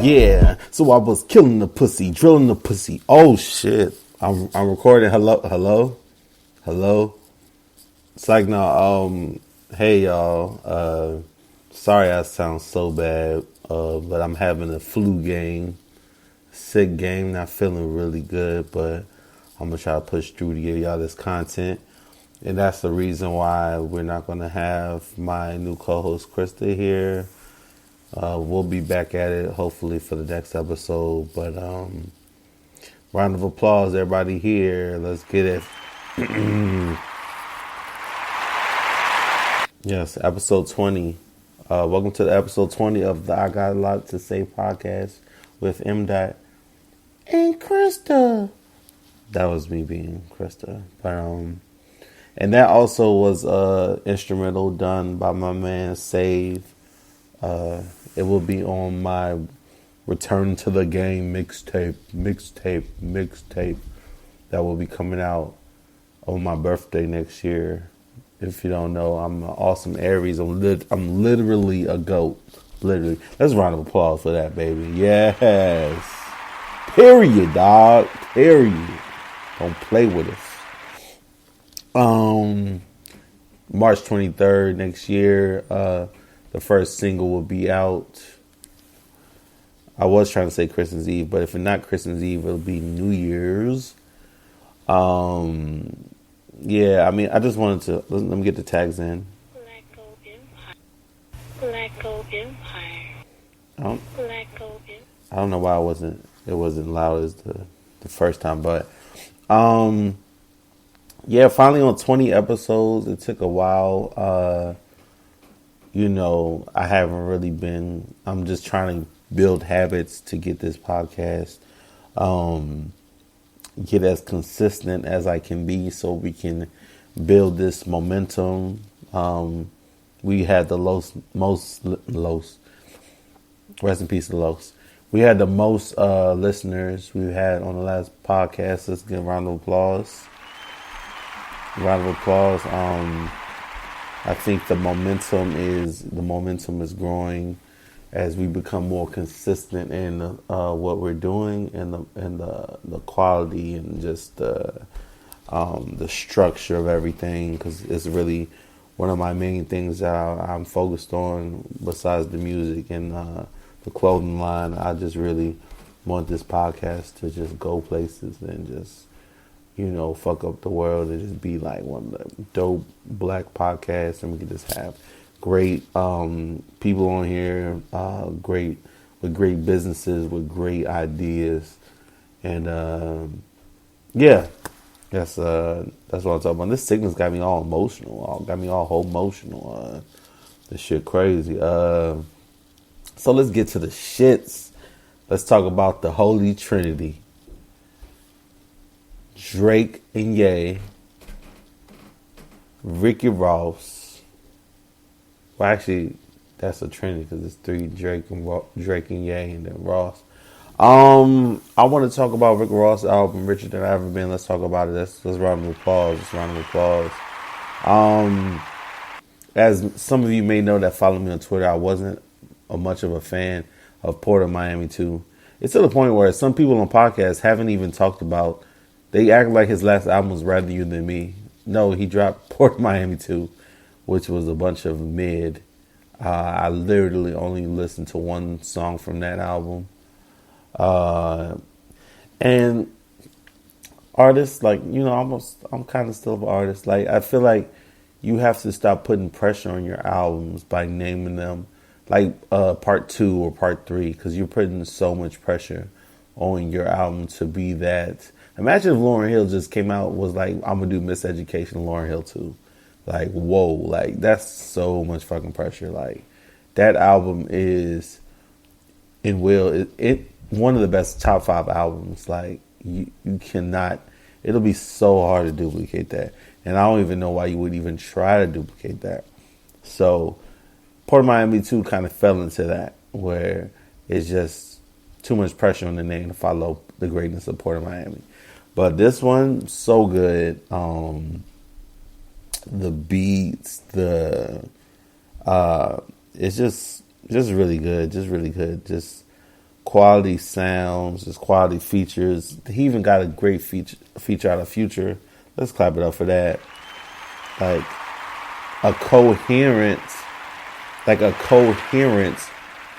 Yeah, so I was killing the pussy, drilling the pussy. Oh shit, I'm recording. Hello. It's like no. Hey y'all. Sorry I sound so bad. But I'm having a flu game, sick game. Not feeling really good, but I'm gonna try to push through to give y'all this content. And that's the reason why we're not gonna have my new co-host Krista here. We'll be back at it hopefully for the next episode. But round of applause, everybody here. Let's get it. Yes, episode 20. Welcome to the episode 20 of the I Got a Lot to Say podcast with M. Dot and Krista. That was me being Krista. But and that also was instrumental done by my man Save. It will be on my Return to the Game mixtape that will be coming out on my birthday next year. If you don't know, I'm an awesome Aries. I'm literally a goat. Literally. Let's round of applause for that, baby. Yes. Period, dog. Period. Don't play with us. March 23rd next year, the first single will be out. I was trying to say Christmas Eve, but if it's not Christmas Eve, it'll be New Year's. Yeah, I mean, I just wanted to let me get the tags in. Black Gold Empire. Black Gold Empire. Black Gold Empire. I don't know why it wasn't loud as the first time, but yeah, finally on 20 episodes. It took a while. I haven't really been. I'm just trying to build habits to get this podcast. Get as consistent as I can be so we can build this momentum. We had the most rest in peace to Los. We had the most listeners we've had on the last podcast. Let's give a round of applause. I think the momentum is growing as we become more consistent in what we're doing and the quality and just the structure of everything, because it's really one of my main things that I'm focused on besides the music and the clothing line. I just really want this podcast to just go places and just fuck up the world and just be like one of the dope black podcasts, and we can just have great people on here, great businesses with great ideas, and yeah, that's what I'm talking about. This sickness got me all emotional, This shit crazy. So let's get to the shits. Let's talk about the Holy Trinity: Drake and Ye, Ricky Ross. Well, actually, that's a trinity because it's three: Drake and Ye, and then Ross. I want to talk about Rick Ross' album, Richer Than I Ever Been. Let's talk about it. Let's round of applause. As some of you may know that follow me on Twitter, I wasn't much of a fan of Port of Miami 2. It's to the point where some people on podcasts haven't even talked about. They act like his last album was Rather You Than Me. No, he dropped Port of Miami 2, which was a bunch of mid. I literally only listened to one song from that album. And artists, I'm kind of still an artist. Like, I feel like you have to stop putting pressure on your albums by naming them like part 2 or part 3, because you're putting so much pressure on your album to be that. Imagine if Lauryn Hill just came out was like, I'm gonna do Miseducation Lauryn Hill 2. Like, whoa, like that's so much fucking pressure. Like, that album is and will it one of the best top 5 albums. Like, you cannot. It'll be so hard to duplicate that, and I don't even know why you would even try to duplicate that. So, Port of Miami 2 kind of fell into that, where it's just too much pressure on the name to follow the greatness of Port of Miami. But this one, so good. The beats, it's just really good. Just really good. Just quality sounds, just quality features. He even got a great feature out of Future. Let's clap it up for that. Like a coherent,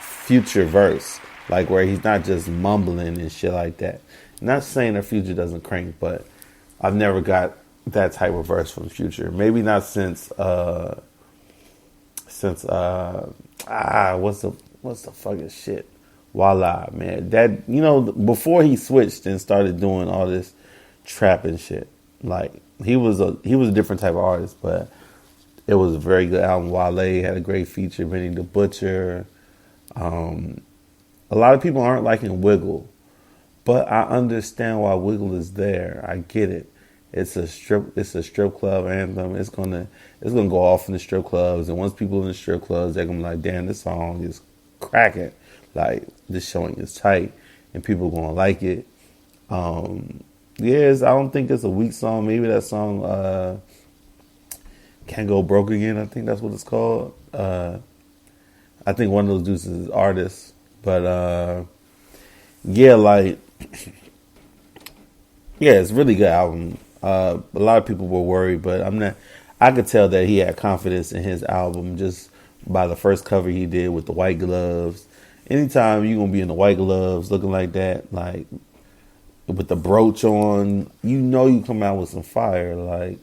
Future verse, like where he's not just mumbling and shit like that. Not saying that Future doesn't crank, but I've never got that type of verse from Future. Maybe not since what's the fucking shit? Voila, man. That, before he switched and started doing all this trap and shit. Like he was a different type of artist, but it was a very good album. Wale had a great feature, Benny the Butcher. A lot of people aren't liking Wiggle, but I understand why Wiggle is there. I get it. It's a strip club anthem. It's gonna go off in the strip clubs, and once people in the strip clubs, they're gonna be like, damn, this song is cracking. Like, this showing is tight, and people gonna like it. Yes, I don't think it's a weak song. Maybe that song Can't Go Broke Again. I think that's what it's called. I think one of those dudes is artists. But yeah, it's a really good album. A lot of people were worried, but I could tell that he had confidence in his album just by the first cover he did with the white gloves. Anytime you're going to be in the white gloves looking like that, like with the brooch on, you come out with some fire. Like,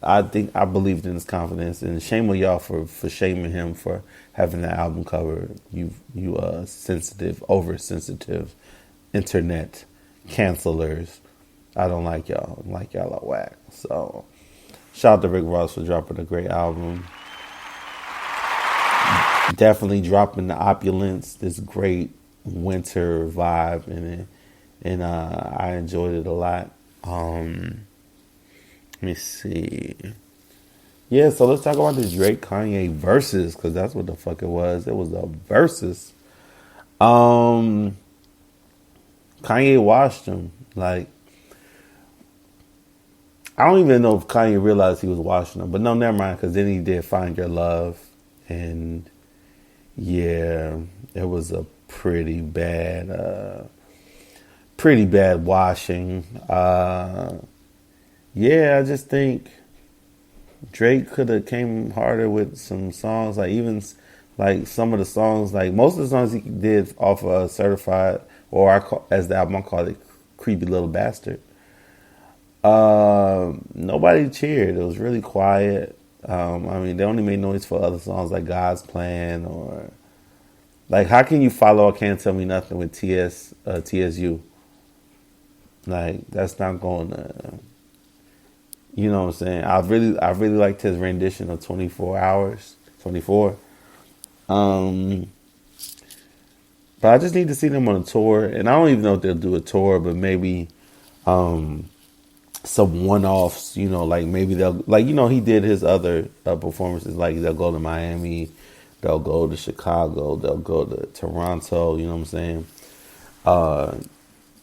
I believed in his confidence, and shame on y'all for shaming him for having the album cover. You sensitive, oversensitive internet cancelers. I don't like y'all. I like y'all are whack. So, shout out to Rick Ross for dropping a great album. Definitely dropping the opulence, this great winter vibe in it, and I enjoyed it a lot. Let me see. Yeah, so let's talk about the Drake Kanye versus, because that's what the fuck it was. It was a versus. Kanye washed him. Like, I don't even know if Kanye realized he was washing him, but no, never mind, because then he did Find Your Love, and yeah, it was a pretty bad washing. Yeah, I just think Drake could have came harder with some songs, like even like some of the songs, like most of the songs he did off of Certified, or as the album I call it, Creepy Little Bastard. Nobody cheered. It was really quiet. I mean, they only made noise for other songs like God's Plan, or like, how can you follow I Can't Tell Me Nothing with TSU? Like, that's not going to, you know what I'm saying? I really liked his rendition of 24 Hours, 24. But I just need to see them on a tour, and I don't even know if they'll do a tour, but maybe some one-offs, like maybe they'll, like, he did his other performances, like they'll go to Miami, they'll go to Chicago, they'll go to Toronto, you know what I'm saying?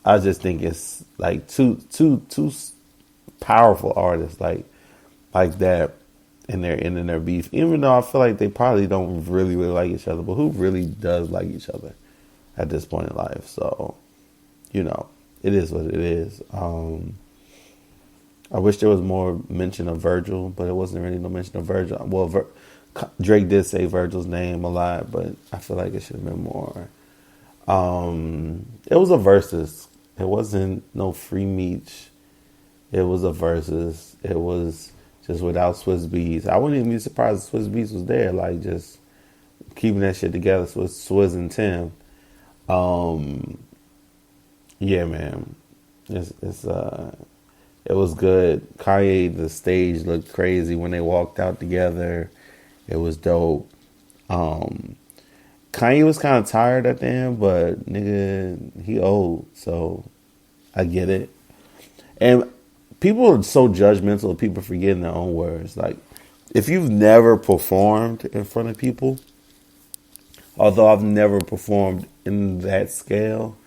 I just think it's like two powerful artists like that, and they're ending their beef, even though I feel like they probably don't really like each other, but who really does like each other at this point in life? So, it is what it is. I wish there was more mention of Virgil, but it wasn't really no mention of Virgil. Well, Drake did say Virgil's name a lot, but I feel like it should have been more. It was a versus. It wasn't no free meech. It was a versus. It was just without Swizz Beatz. I wouldn't even be surprised if Swizz Beatz was there, like just keeping that shit together. So it's Swizz and Tim. Yeah, man. It was good. Kanye, the stage looked crazy when they walked out together. It was dope. Kanye was kind of tired at the end, but nigga, he old, so I get it. And people are so judgmental of people forgetting their own words. Like, if you've never performed in front of people, although I've never performed in that scale,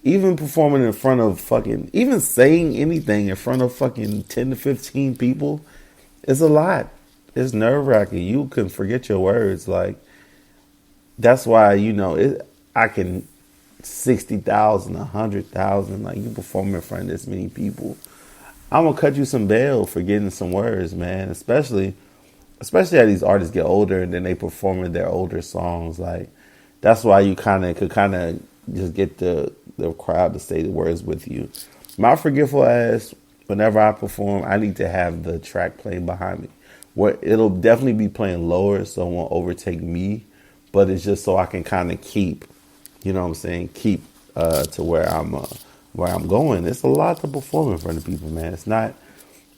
even performing in front of even saying anything in front of 10 to 15 people is a lot. It's nerve-wracking. You can forget your words. Like, that's why, I can 60,000, 100,000. Like, you perform in front of this many people. I'm gonna cut you some bail for getting some words, man. Especially as these artists get older and then they perform in their older songs. Like, that's why you could just get the crowd to say the words with you. My forgetful ass, whenever I perform, I need to have the track playing behind me. Where it'll definitely be playing lower so it won't overtake me, but it's just so I can kind of keep, you know what I'm saying, keep to where I'm going. It's a lot to perform in front of people, man. It's not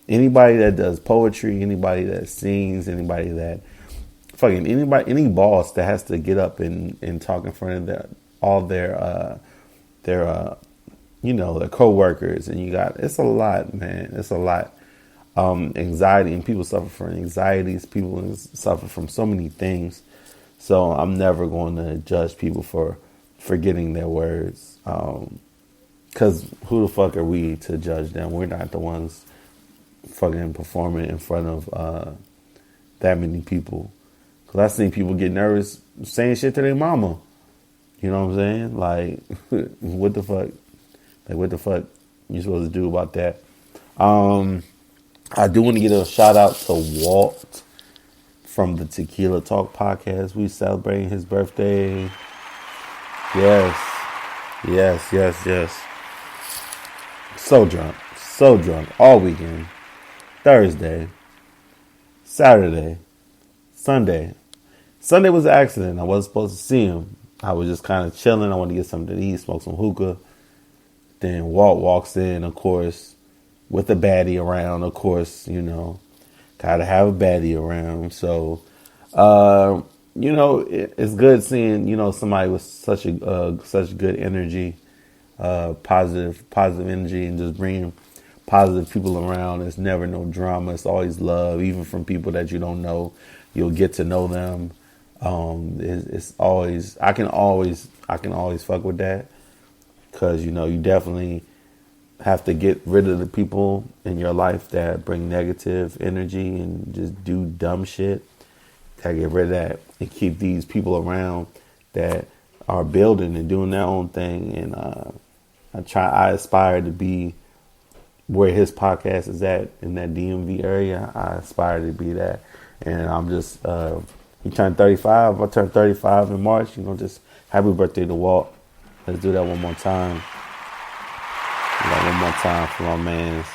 anybody that does poetry, anybody that sings, anybody that any boss that has to get up and talk in front of all their their coworkers, and it's a lot, man. It's a lot. Anxiety, and people suffer from anxieties. People suffer from so many things. So I'm never going to judge people for forgetting their words. Because who the fuck are we to judge them? We're not the ones fucking performing in front of that many people. Because I've seen people get nervous saying shit to their mama. You know what I'm saying? Like, what the fuck? Like, what the fuck you supposed to do about that? I do want to give a shout out to Walt from the Tequila Talk podcast. We celebrating his birthday. Yes. So drunk all weekend. Thursday, Saturday, Sunday. Sunday was an accident. I wasn't supposed to see him. I was just kind of chilling. I wanted to get something to eat, smoke some hookah. Then Walt walks in, of course, with a baddie around. Of course, gotta have a baddie around. So, it's good seeing, somebody with such good energy, positive energy, and just bringing positive people around. There's never no drama. It's always love, even from people that you don't know. You'll get to know them. It's always, I can always fuck with that, because you definitely have to get rid of the people in your life that bring negative energy and just do dumb shit. Gotta get rid of that and keep these people around that are building and doing their own thing. And I aspire to be where his podcast is at in that DMV area. I aspire to be that. And I'm just, he turned 35. I turned 35 in March. Just happy birthday to Walt. Let's do that one more time. One more time for my mans.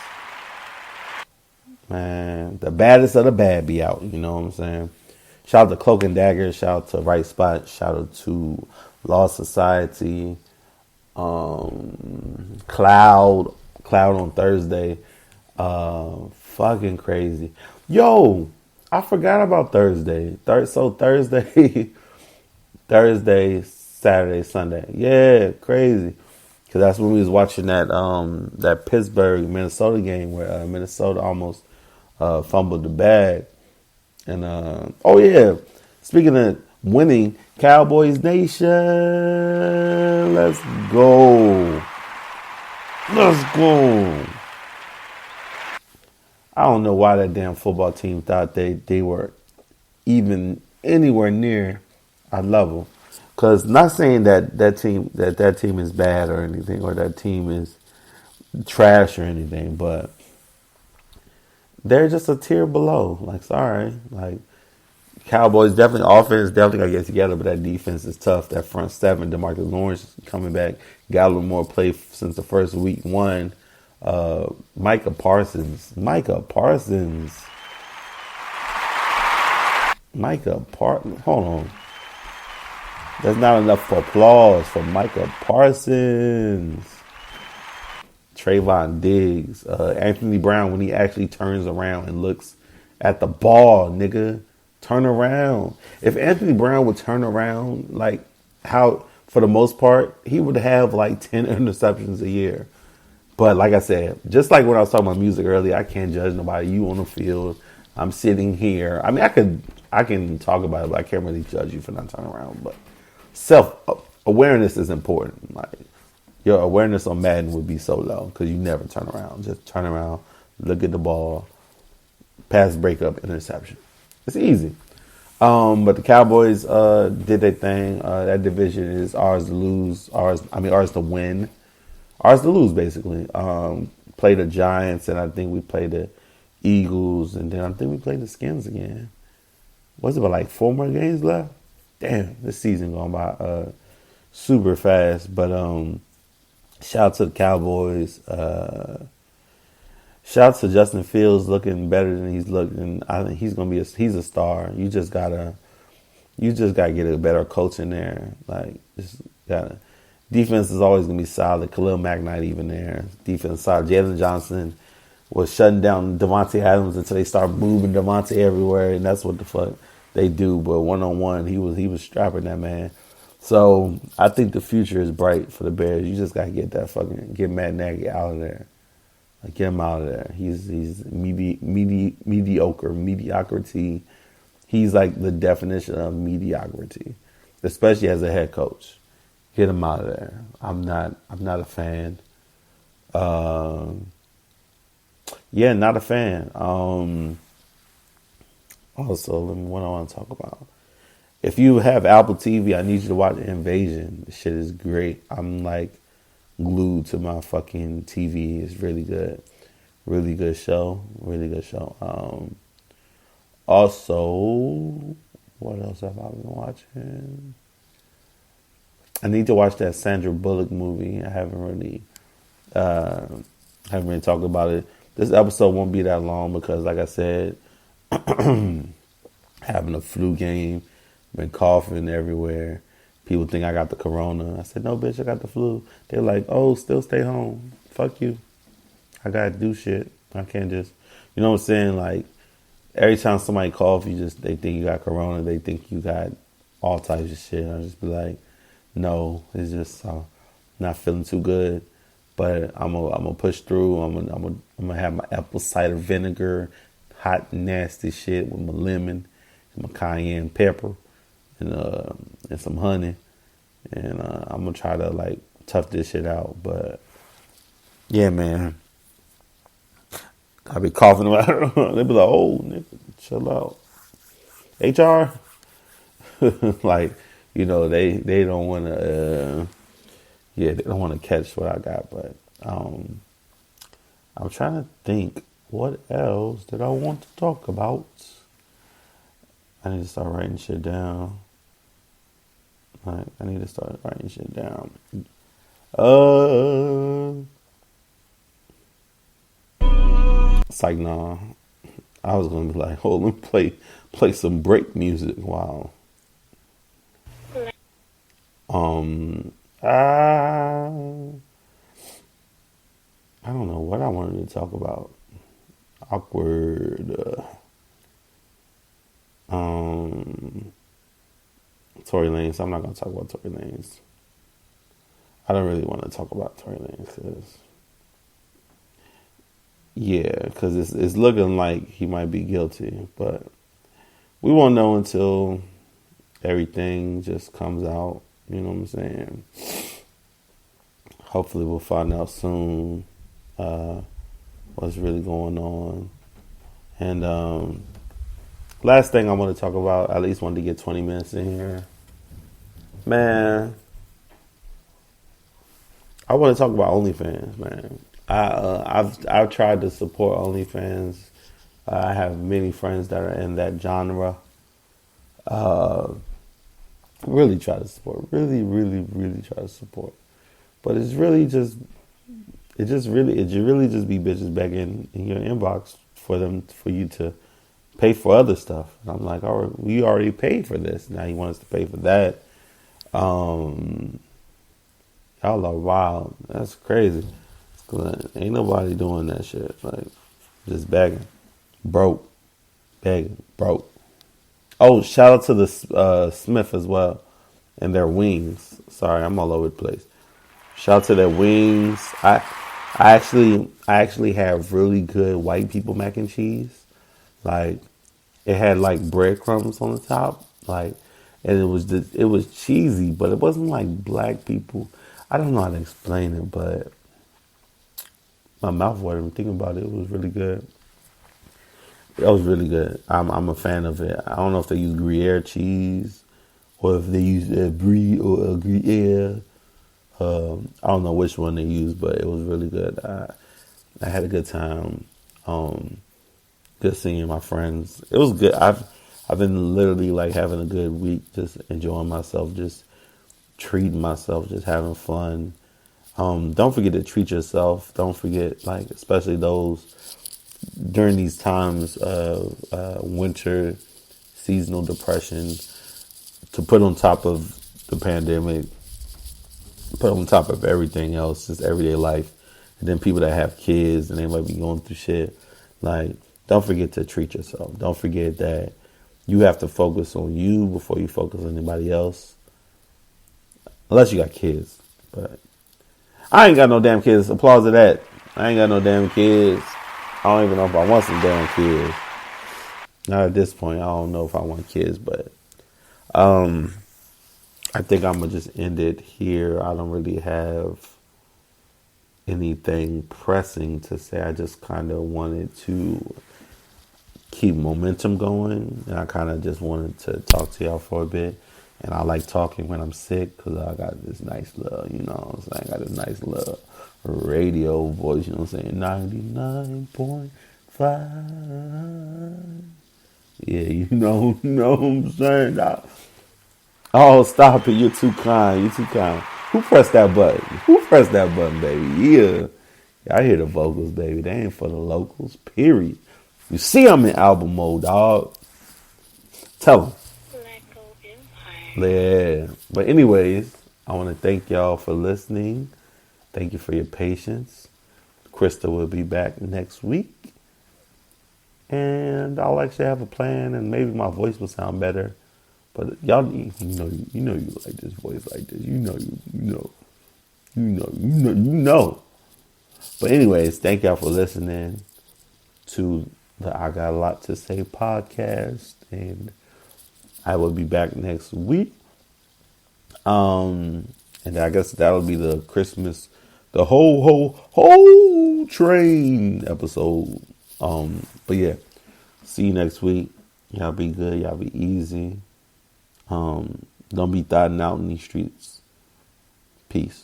Man, the baddest of the bad be out. You know what I'm saying? Shout out to Cloak and Dagger. Shout out to Right Spot. Shout out to Law Society. Cloud on Thursday. Fucking crazy. Yo, I forgot about Thursday. So Thursday, Saturday, Sunday. Yeah, crazy. Because that's when we was watching that Pittsburgh Minnesota game where Minnesota almost fumbled the bag. And speaking of winning, Cowboys Nation, let's go. I don't know why that damn football team thought they were even anywhere near our level. Because not saying that team is bad or anything, or that team is trash or anything, but they're just a tier below. Like, sorry. Like, Cowboys definitely, offense definitely got to get together, but that defense is tough. That front seven, DeMarcus Lawrence coming back, got a little more play since the first week one. Micah Parsons. Hold on. There's not enough applause for Micah Parsons. Trayvon Diggs. Anthony Brown, when he actually turns around and looks at the ball, nigga. Turn around. If Anthony Brown would turn around, like how, for the most part, he would have like 10 interceptions a year. But like I said, just like when I was talking about music earlier, I can't judge nobody. You on the field. I'm sitting here. I mean, I can talk about it, but I can't really judge you for not turning around. But self-awareness is important. Like, your awareness on Madden would be so low because you never turn around. Just turn around, look at the ball, pass, breakup, interception. It's easy. But the Cowboys did their thing. That division is ours to lose. Ours to win. Ours to lose, basically. Play the Giants, and I think we play the Eagles, and then I think we play the Skins again. What's it about, like 4 more games left? Damn, this season going by super fast. But shout out to the Cowboys. Shout out to Justin Fields, looking better than he's looking. I think he's gonna be he's a star. You just gotta get a better coach in there. Like, just gotta. Defense is always gonna be solid. Khalil Mack not even there. Defense solid. Jalen Johnson was shutting down Devontae Adams until they start moving Devontae everywhere, and that's what the fuck they do. But 1-on-1, he was strapping that man. So I think the future is bright for the Bears. You just gotta get Matt Nagy out of there. Like, get him out of there. He's mediocrity. He's like the definition of mediocrity, especially as a head coach. Get him out of there. I'm not a fan. Yeah, not a fan. Also, what I want to talk about. If you have Apple TV, I need you to watch Invasion. The shit is great. I'm like glued to my fucking TV. It's really good. Really good show. Really good show. Also, what else have I been watching? I need to watch that Sandra Bullock movie. I haven't really talked about it. This episode won't be that long because, like I said, having a flu game, been coughing everywhere. People think I got the corona. I said, no, bitch, I got the flu. They're like, oh, still stay home. Fuck you. I got to do shit. I can't just, you know what I'm saying? Like, every time somebody coughs, they think you got corona. They think you got all types of shit. I just be like, no, it's just not feeling too good. But I'm gonna push through. I'm gonna have my apple cider vinegar, hot nasty shit with my lemon, and my cayenne pepper, and some honey, and I'm gonna try to like tough this shit out. But yeah, man, I be coughing about it. They be like, "Oh, nigga, chill out." HR, like, you know, they don't want to. They don't want to catch what I got. But I'm trying to think, what else did I want to talk about? I need to start writing shit down. Like, I need to start writing shit down. It's like, nah. I was gonna be like, hold on, play some break music. Wow. I don't know what I wanted to talk about. Awkward. Tory Lanez. I'm not gonna talk about Tory Lanez. I don't really want to talk about Tory Lanez because it's looking like he might be guilty, but we won't know until everything just comes out. You know what I'm saying? Hopefully we'll find out soon what's really going on. And last thing I want to talk about, I at least wanted to get 20 minutes in here. Man, I want to talk about OnlyFans, man. I've tried to support OnlyFans. I have many friends that are in that genre. Really try to support. Really, really, really try to support. But it's really just be bitches begging in your inbox for you to pay for other stuff. And I'm like, all right, we already paid for this. Now you want us to pay for that. Y'all are wild. That's crazy. Ain't nobody doing that shit. Like, just begging. Broke. Begging. Broke. Oh, shout out to the Smith as well. And their wings. Sorry, I'm all over the place. Shout out to their wings. I actually have really good white people mac and cheese. Like, it had like breadcrumbs on the top. Like, and it was cheesy, but it wasn't like black people. I don't know how to explain it, but my mouth watering thinking about it. It was really good. It was really good. I'm a fan of it. I don't know if they use Gruyere cheese or if they use Brie or Gruyere. I don't know which one they used, but it was really good. I had a good time. Good seeing my friends. It was good. I've been literally like having a good week, just enjoying myself, just treating myself, just having fun. Don't forget to treat yourself. Don't forget, like, especially those during these times of winter, seasonal depression, to put on top of the pandemic, put on top of everything else, just everyday life. And then people that have kids and they might be going through shit. Like, don't forget to treat yourself. Don't forget that you have to focus on you before you focus on anybody else. Unless you got kids. But I ain't got no damn kids. Applause to that. I ain't got no damn kids. I don't even know if I want some damn kids. Not at this point. I don't know if I want kids, but I think I'm going to just end it here. I don't really have anything pressing to say. I just kind of wanted to keep momentum going. And I kind of just wanted to talk to y'all for a bit. And I like talking when I'm sick because I got this nice little, you know what I'm saying? I got this nice little radio voice, you know what I'm saying? 99.5. Yeah, you know what I'm saying? Oh, stop it. You're too kind. You're too kind. Who pressed that button? Who pressed that button, baby? Yeah. I hear the vocals, baby. They ain't for the locals, period. You see I'm in album mode, dog. Tell them. Yeah. But anyways, I want to thank y'all for listening. Thank you for your patience. Krista will be back next week. And I'll actually have a plan and maybe my voice will sound better. But y'all, you know you like this voice like this. You know. But anyways, thank y'all for listening to the I Got a Lot to Say podcast. And I will be back next week. And I guess that'll be the Christmas, the whole train episode. But yeah, see you next week. Y'all be good. Y'all be easy. Don't be thotting out in these streets. Peace.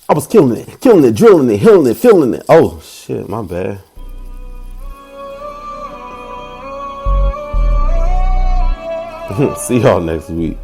I was killing it, drilling it, healing it, feeling it. Oh, shit, my bad. See y'all next week.